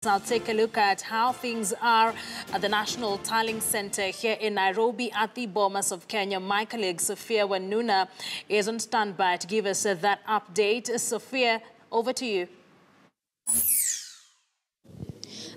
I'll take a look at how things are at the National Tallying Center here in Nairobi at the Bomas of Kenya. My colleague Sophia Wanuna is on standby to give us that update. Sophia, over to you.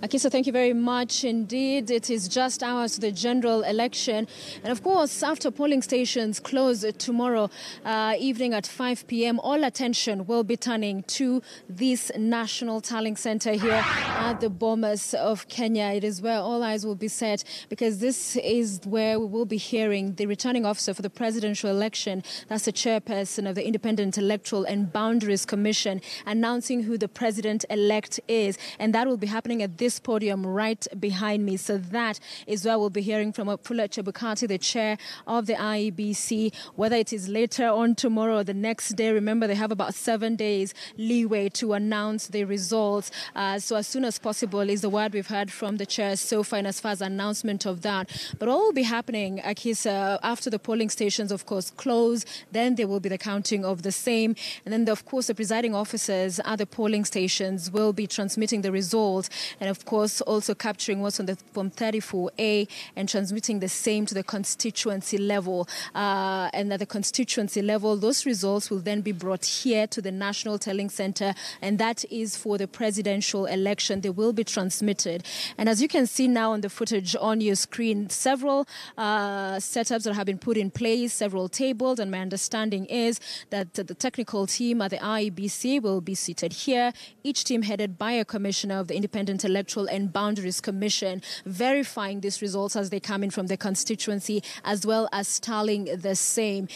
Akisa, thank you very much indeed. It is just hours to the general election. And of course, after polling stations close tomorrow evening at 5 p.m., all attention will be turning to this National Tallying Center here at the Bomas of Kenya. It is where all eyes will be set because this is where we will be hearing the returning officer for the presidential election. That's the chairperson of the Independent Electoral and Boundaries Commission, announcing who the president-elect is. And that will be happening at this podium right behind me. So that is where we'll be hearing from Wafula Chebukati, the chair of the IEBC, whether it is later on tomorrow or the next day. Remember, they have about 7 days leeway to announce the results. So as soon as possible is the word we've heard from the chair so far, and as far as announcement of that. But what will be happening, Akisa, after the polling stations, of course, close, then there will be the counting of the same. And then, of course, the presiding officers at the polling stations will be transmitting the results. And of course, also capturing what's on the Form 34A and transmitting the same to the constituency level. And at the constituency level, those results will then be brought here to the National Tallying Center, and that is for the presidential election. They will be transmitted. And as you can see now on the footage on your screen, several setups that have been put in place, several tables, and my understanding is that the technical team at the IEBC will be seated here, each team headed by a commissioner of the Independent Electoral and Boundaries Commission, verifying these results as they come in from the constituency, as well as collating the same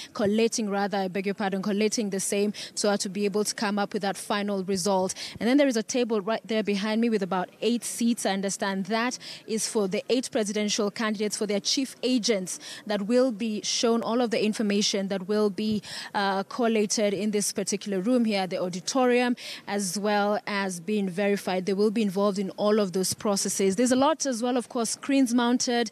so as to be able to come up with that final result. And then there is a table right there behind me with about 8 seats. I understand that is for the 8 presidential candidates, for their chief agents that will be shown all of the information that will be collated in this particular room here at the auditorium, as well as being verified. They will be involved in all of those processes. There's a lot as well, of course, screens mounted,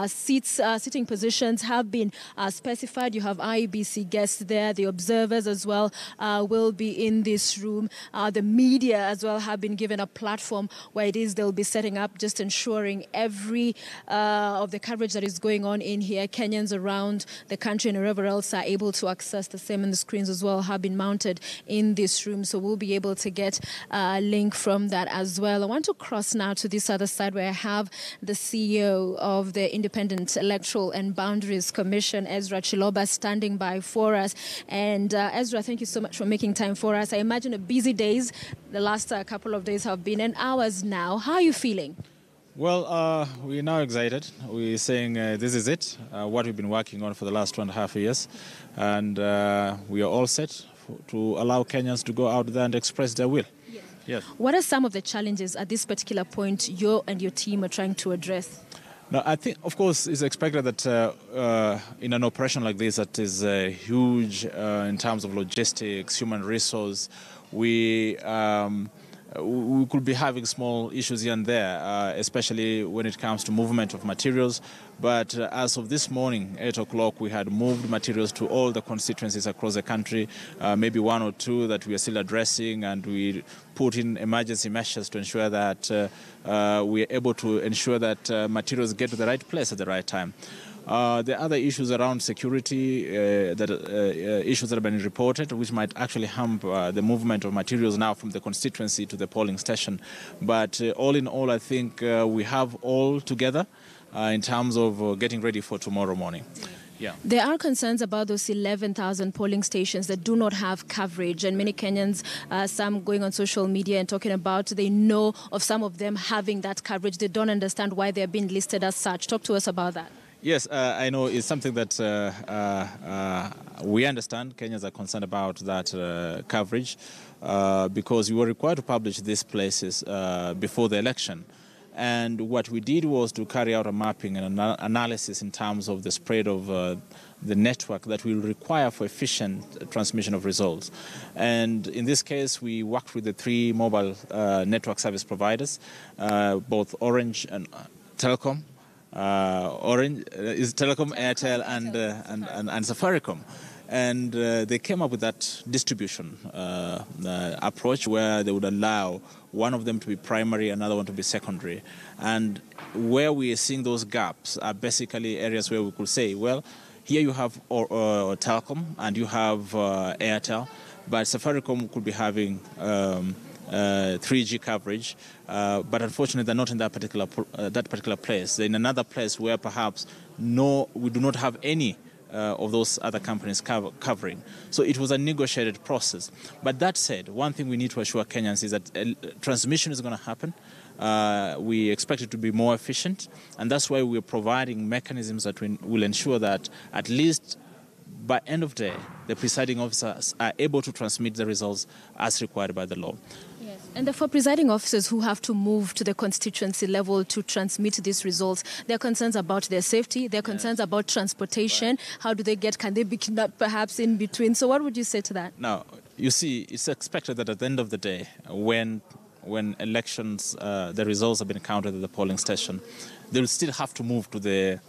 sitting positions have been specified. You have IEBC guests there, the observers as well will be in this room. The media as well have been given a platform where it is they'll be setting up, just ensuring every of the coverage that is going on in here. Kenyans around the country and wherever else are able to access the same, and the screens as well have been mounted in this room, so we'll be able to get a link from that as well. I want to cross now to this other side where I have the CEO of the Independent Electoral and Boundaries Commission, Ezra Chiloba, standing by for us. And Ezra, thank you so much for making time for us. I imagine a busy days. The last couple of days have been, and hours now. How are you feeling? Well, we're now excited. We're saying this is it, what we've been working on for the last 2.5 years. And we are all set to allow Kenyans to go out there and express their will. Yes. What are some of the challenges at this particular point you and your team are trying to address? Now, I think, of course, it's expected that in an operation like this that is huge in terms of logistics, human resource, we could be having small issues here and there, especially when it comes to movement of materials. But as of this morning, 8 o'clock, we had moved materials to all the constituencies across the country, maybe 1 or 2 that we are still addressing, and we put in emergency measures to ensure that we are able to ensure that materials get to the right place at the right time. The other issues around security, issues that have been reported, which might actually hamper the movement of materials now from the constituency to the polling station. But all in all, I think we have all together in terms of getting ready for tomorrow morning. Yeah. There are concerns about those 11,000 polling stations that do not have coverage, and many Kenyans, some going on social media and talking about they know of some of them having that coverage. They don't understand why they're being listed as such. Talk to us about that. Yes, I know it's something that we understand. Kenyans are concerned about that coverage because we were required to publish these places before the election. And what we did was to carry out a mapping and an analysis in terms of the spread of the network that will require for efficient transmission of results. And in this case, we worked with the 3 mobile network service providers, both Orange and Telecom. Orange is Telecom, Airtel, and Safaricom. And they came up with that distribution approach where they would allow one of them to be primary, another one to be secondary. And where we are seeing those gaps are basically areas where we could say, well, here you have Telkom and you have Airtel, but Safaricom could be having 3G coverage, but unfortunately they're not in that particular place. They're in another place where perhaps we do not have any of those other companies covering. So it was a negotiated process. But that said, one thing we need to assure Kenyans is that transmission is going to happen. We expect it to be more efficient, and that's why we're providing mechanisms that will ensure that at least by end of day, the presiding officers are able to transmit the results as required by the law. Yes. And for presiding officers who have to move to the constituency level to transmit these results, there are concerns about their safety, there are concerns about transportation. Right. How do they can they be kidnapped perhaps in between? So what would you say to that? Now, you see, it's expected that at the end of the day, when elections, the results have been counted at the polling station, they'll still have to move to the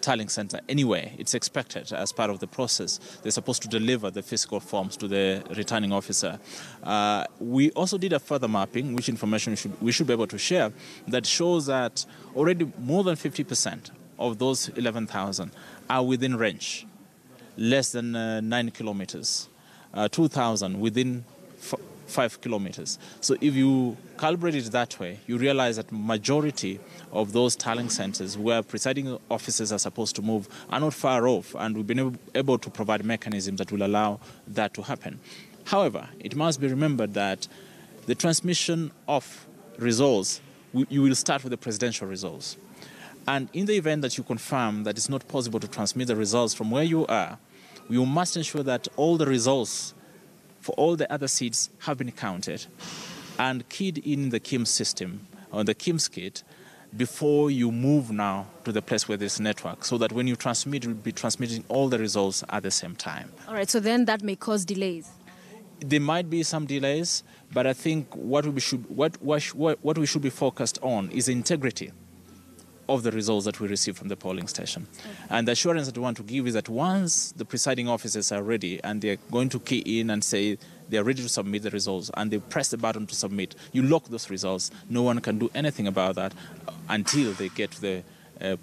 tallying center anyway. It's expected as part of the process. They're supposed to deliver the physical forms to the returning officer. We also did a further mapping, which information we should be able to share, that shows that already more than 50% of those 11,000 are within range, less than 9 kilometers, 2,000 within 5 kilometers. So if you calibrate it that way, you realize that majority of those tallying centers where presiding officers are supposed to move are not far off, and we've been able to provide mechanisms that will allow that to happen. However, it must be remembered that the transmission of results, you will start with the presidential results. And in the event that you confirm that it's not possible to transmit the results from where you are, you must ensure that all the results for all the other seats have been counted and keyed in the KIMS system, or the KIMS kit, before you move now to the place where there's network, so that when you transmit, you'll be transmitting all the results at the same time. All right, so then that may cause delays. There might be some delays, but I think what we should be focused on is the integrity of the results that we receive from the polling station. Okay. And the assurance that we want to give is that once the presiding officers are ready and they're going to key in and say they're ready to submit the results and they press the button to submit, you lock those results. No one can do anything about that until they get to the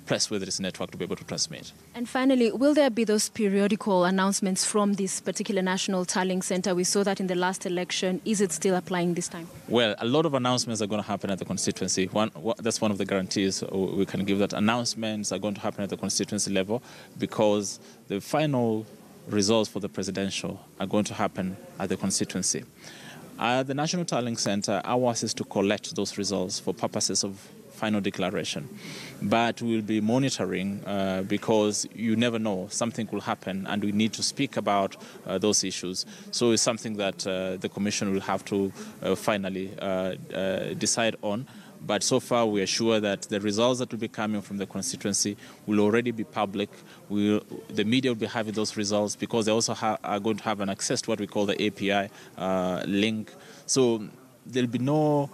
place where there is a network to be able to transmit. And finally, will there be those periodical announcements from this particular national tallying center? We saw that in the last election. Is it still applying this time? Well, a lot of announcements are going to happen at the constituency. That's one of the guarantees we can give, that announcements are going to happen at the constituency level, because the final results for the presidential are going to happen at the constituency. At the National Tallying Center, ours is to collect those results for purposes of final declaration. But we'll be monitoring because you never know, something will happen and we need to speak about those issues. So it's something that the Commission will have to finally decide on. But so far we are sure that the results that will be coming from the constituency will already be public. The media will be having those results because they also are going to have an access to what we call the API link. So there'll be no...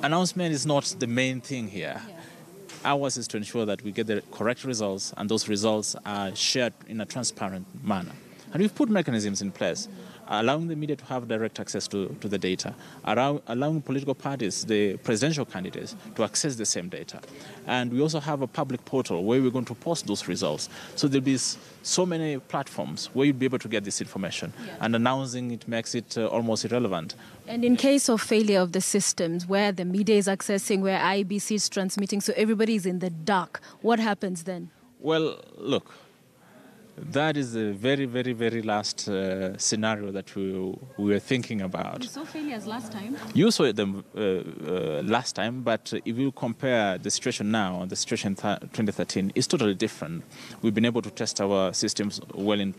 Announcement is not the main thing here. Yeah. Ours is to ensure that we get the correct results and those results are shared in a transparent manner. And we've put mechanisms in place, allowing the media to have direct access to the data, allowing political parties, the presidential candidates, to access the same data. And we also have a public portal where we're going to post those results. So there'll be so many platforms where you'll be able to get this information. Yeah. And announcing it makes it almost irrelevant. And in case of failure of the systems, where the media is accessing, where IEBC is transmitting, so everybody is in the dark, what happens then? Well, look, that is the very, very, very last scenario that we were thinking about. You saw failures last time? You saw them last time, but if you compare the situation now and the situation in 2013, it's totally different. We've been able to test our systems well in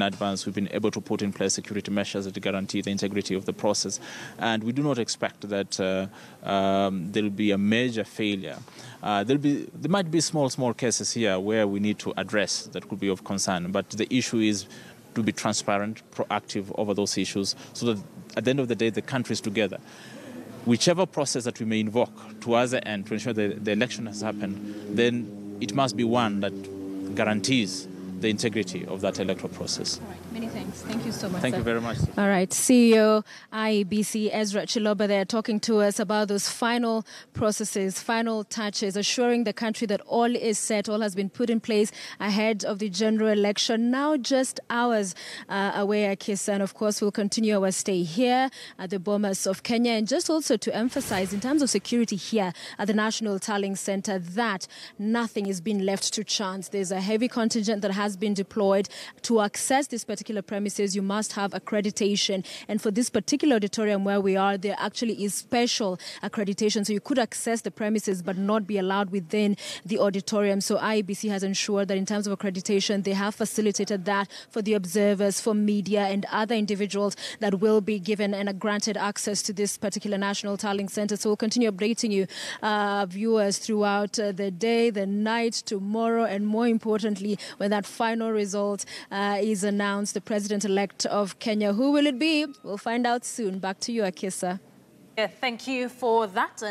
advance. We've been able to put in place security measures that guarantee the integrity of the process. And we do not expect that there will be a major failure. There might be small cases here where we need to address that could be of concern. But the issue is to be transparent, proactive over those issues, so that at the end of the day, the country is together. Whichever process that we may invoke towards the end to ensure that the election has happened, then it must be one that guarantees the integrity of that electoral process. All right. Many thanks. Thank you so much. Thank you very much. All right. CEO IEBC Ezra Chiloba there talking to us about those final processes, final touches, assuring the country that all is set, all has been put in place ahead of the general election. Now just hours away, Akisa, and of course we'll continue our stay here at the Bomas of Kenya. And just also to emphasize in terms of security here at the National Tallying Center that nothing is being left to chance. There's a heavy contingent that has been deployed. To access this particular premises, you must have accreditation. And for this particular auditorium where we are, there actually is special accreditation. So you could access the premises but not be allowed within the auditorium. So IEBC has ensured that in terms of accreditation, they have facilitated that for the observers, for media and other individuals that will be given and granted access to this particular National Tallying Center. So we'll continue updating you, viewers, throughout the day, the night, tomorrow, and more importantly, when that final result is announced, the president-elect of Kenya. Who will it be? We'll find out soon. Back to you, Akisa. Yeah, thank you for that.